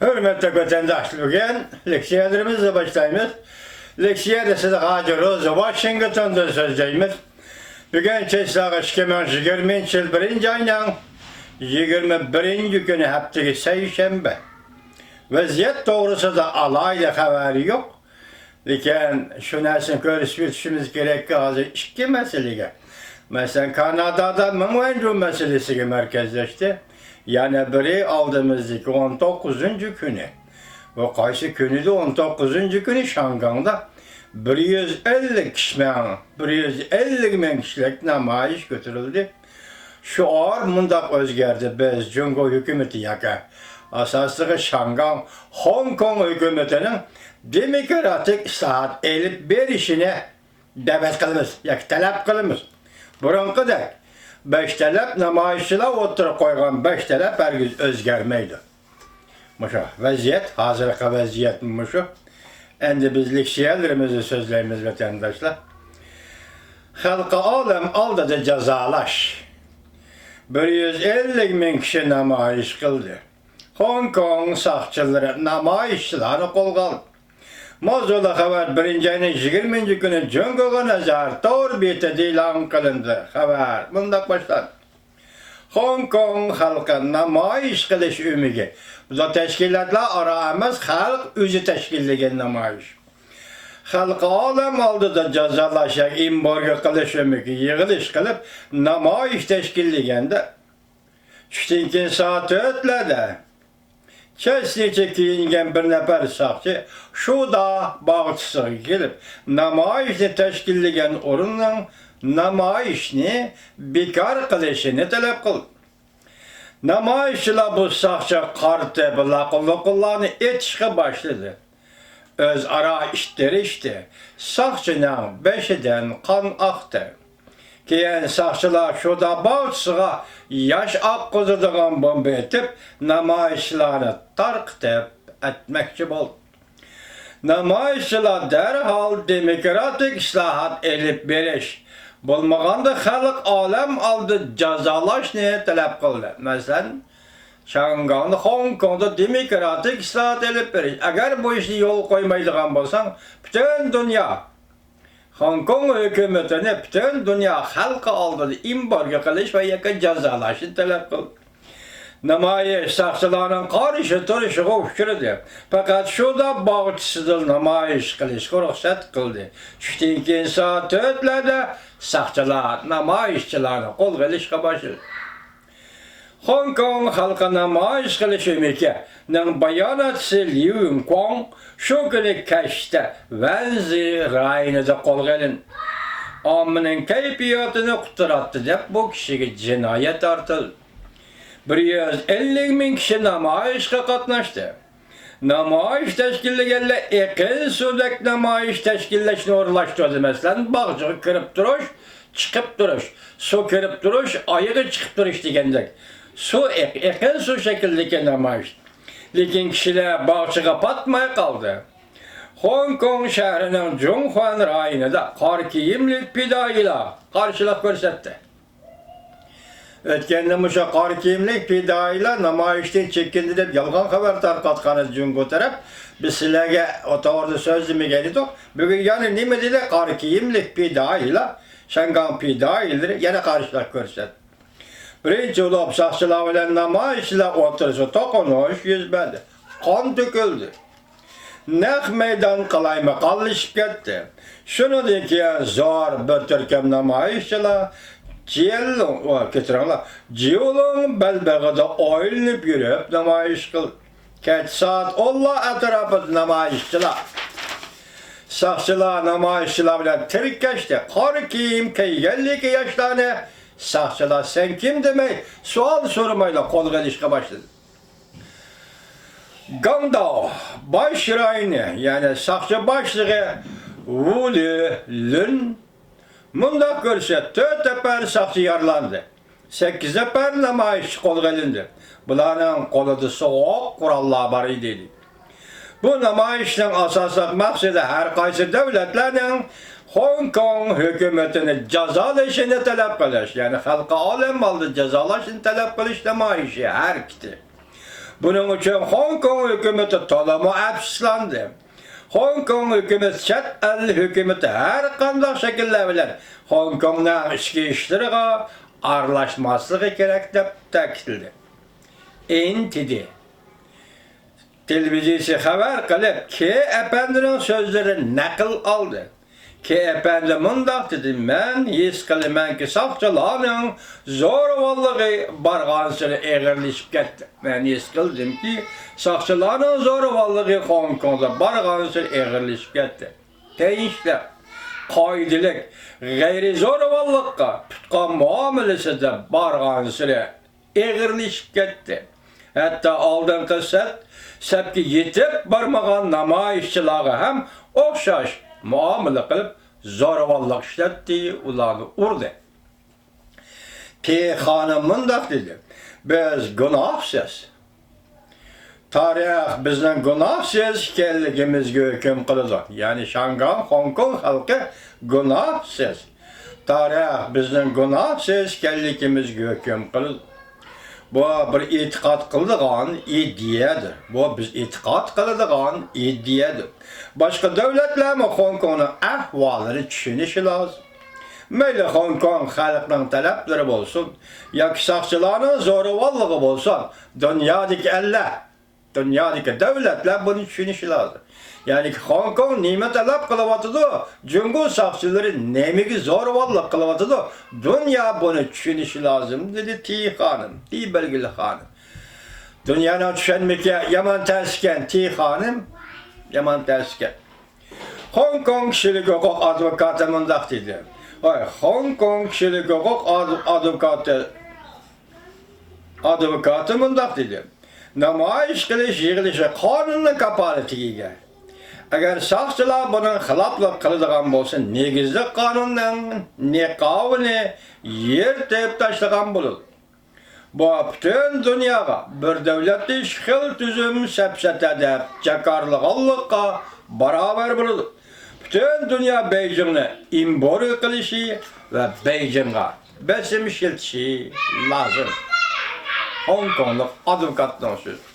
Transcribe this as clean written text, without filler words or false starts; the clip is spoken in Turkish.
Hürmetli vatandaşlar, bugün leksiyalarımızla başlayımız. Leksiyada size Hacı Washington'da sözleyimiz. Bugün Çeslağı 2020 yıl 1. ayının 21. günü haftaki seyşembe. Vaziyet doğrusu da alayla haberi yok. Lakin şu nesin görüşmemiz gerekli azı iki meseleye. Mesela Kanada'da Mumwendu meselesi merkezleşti. Yani biri aldığımızdaki 19. günü. Ve kaysı günü de 19. günü Şangang'da 150 kişilik namayiş götürüldü. Şu ağır mundak özgerdi biz Cungo hükümeti yaka. Asaslığı Şangang, Hong Kong hükümetinin demokratik saat elip bir işine davet kılımız, talep kılımız. Burunqı da 5 talep namayişçiler oturup koygan 5 talep herkes özgermeydi. Muşa vaziyet, hazırlıklı vaziyet muşu. Endi biz leksiyalarımızı sözlerimiz vatandaşlar. Halka alem aldı da cezalaş. 150 bin kişi namayiş kıldı. Hong Kong sakçıları namayişçileri kolga aldı. Mozola haber 1. ayının 20. günü Cungo'ga nazar doğru bir ilan kılındı. Haber bundan başlar. Hong Kong halkı namayiş kılış ümidi. Bu da teşkilatlar aramız halk özü teşkilliğin namayiş. Halkı alem aldı da cezalaşak imborga kılış ümidi yığılış kılıp namayiş teşkilliğinde. Çünkü saat ötledi. Keslice kiyingen bir nefer sakçı, şu da bağıtısı gelip, namayişini teşkilligen orunla namayişini bekar kılışını talep kıl. Namayişle bu sakçı kartı lakıllıklarını etişke başladı. Öz ara işleri işte, sakçının beşiden kan aktı. Keyin sakçılar şu da bağıtısıga yaş akkızıdığın bomba etip namayişlerini tarqıtıp etmekçi oldu. Namayişçiler derhal demokratik islahat elip beriş. Bulmaganda halk alem aldı cezalaşını talep kıldı. Mesela Şangang'da, Hong Kong'da demokratik islahat elip beriş. Eğer bu işi yol koymaydıgan bolsan, bütün dünya Hong Kong hükümetine bütün dünya halkı aldı, imbargo kılış ve yakın cezalaşını talep kıldı. Namayiş sakçılarının karşı turuşu uçurdu. Fakat şu da bağıtısıdır namayiş kılış ruhsat kıldı. Çünkü saat ötlerde sakçılar namayişçilerine kol kılışka başladı. Hong Kong halkı namayiş kılış ümidinin bayanatçısı Liu Yunquang şu günü keşte Wenzi rayını da kol kılın. Amının keyfiyatını kuturattı deyip bu kişiye cinayet artıldı. 150 bin kişi namayişe katlaştı. Namayiş teşkilliğiyle ekin sudek namayiş teşkilleşini uğurlaştırdı. Mesela bağcığı kırıp duruş, çıkıp duruş. Su kırıp duruş, ayığı çıkıp duruş diyecek. Su ekin su şekildeki namayiş. Lakin kişiler bağcığı patmaya kaldı. Hong Kong şehrinin Zhonghuan rayını da kar kiyimlik pidayla karşılık görsetti. Ötkende muşa kar kiyimlik pidayla namayişten çekindirip yalgan haber tarqatqanız Cungo taraf. Biz sizlerge otoğurda sözlüğümü gelidik. Bugün yani nime dedi kar kiyimlik pidayla Şangang pidayla yine karşılık görsetti. Birinci olup sakçılar ile namayişle otursa tokunuş yüzmedi. Kan döküldü. Nek meydan kalayma kalışıp gitti. Şunu dedi ki zor bir Türk'üm namayişçiler Ciyolun belbeğinde oynayıp yürüyüp namayiş kıl. Kaç saat Allah etrafı namayişçiler. Sakçılar namayişçiler bile tirkeşti. Kar kim ki 52 yaşlarını sakçılar sen kim demek sual sormayla kol gelişke başladı. Gangda başrayını yani sakçı başlığı Wu Lün Munda görse 4 teper sakçı yarlandı. 8 teper namayiş kol gelindi. Bunların kolu da soğuk kurallar var idi. Bu namayişin asaslık maksadı her kaysı devletlerin Hong Kong hükümetini cezalaşını talep kılış. Yani halka alem aldı cezalaşını talep kılış namayişi her kiti. Bunun için Hong Kong hükümeti tolama afsuslandı. Hong Kong hükümeti chet el hükümeti her kanday şekilde bilen Hong Kong'dan içki işleriga aralashmasligi kerak deb ta'kidladi. NTD televiziyasi xabar qilib, K. Efendining so'zlarini naql oldi. K. Efendi mundaq dedi: "Men his qilamanki, soqchilarning zo'ravonligi barg'ansiri eg'irlashib ketdi. Men his qildimki, soqchilarning zo'ravonligi Hong Kongda barg'ansiri eg'irlashib ketdi. Teyishlar, qoidalik, g'ayri zo'ravonlikqa tutgan muomalasida barg'ansiri eg'irlashib ketdi. Hatta oldingi sapga yetib bormagan namoyishchilarga ham o'xshash muomala qilib zo'ravonlik ishlatdi, ularni urdi." P. xonim mundaq dedi: "Biz gunohsiz. Tarix bizning gunohsiz ekanligimizga hukm qiladi." Ya'ni Shanghai, Hong Kong xalqi gunohsiz. Tarix bizning gunohsiz ekanligimizga hukm qiladi. Bu bir e'tiqod qiladigan ideyadir. Bu biz e'tiqod qiladigan ideyadir. Boshqa davlatlar Hong Kongning ahvolini tushunishi lozim. Mayli Hong Kong xalqining talablari bo'lsin, yoki soqchilarning zo'ravonligi bo'lsin, dunyodagi davlatlar buni tushunishi lozim. Ya'ni Hong Kong nima talab qilyapti? Jungo soqchilari nimaga zo'ravonlik qilyapti? Dunyo buni tushunishi lozim, dedi T. xonim, T. belgili xonim. Dunyoni tushunmaka yomon taskan T. xonim, yomon taskan. Hong Kong kishilik huquq advokati mundaq dedi: Hong Kong kishilik huquq advokati mundaq dedi: "Namoyish qilish yig'ilishi qonunning kafolatiga ega. Agar soqchilar buni xiloflik qiladigan bo'lsa, negizli qonunning niqobini yirtib tashlagan bo'ladi. Bu butun dunyoga bir davlatda xil tuzum sapsatada jakarlig'onlikqa barobar bo'ladi. Butun dunyo Beijingni imbor qilishi va Beijingga bosim ishiltishi lozim." Hong Konglik advokatning so'zi.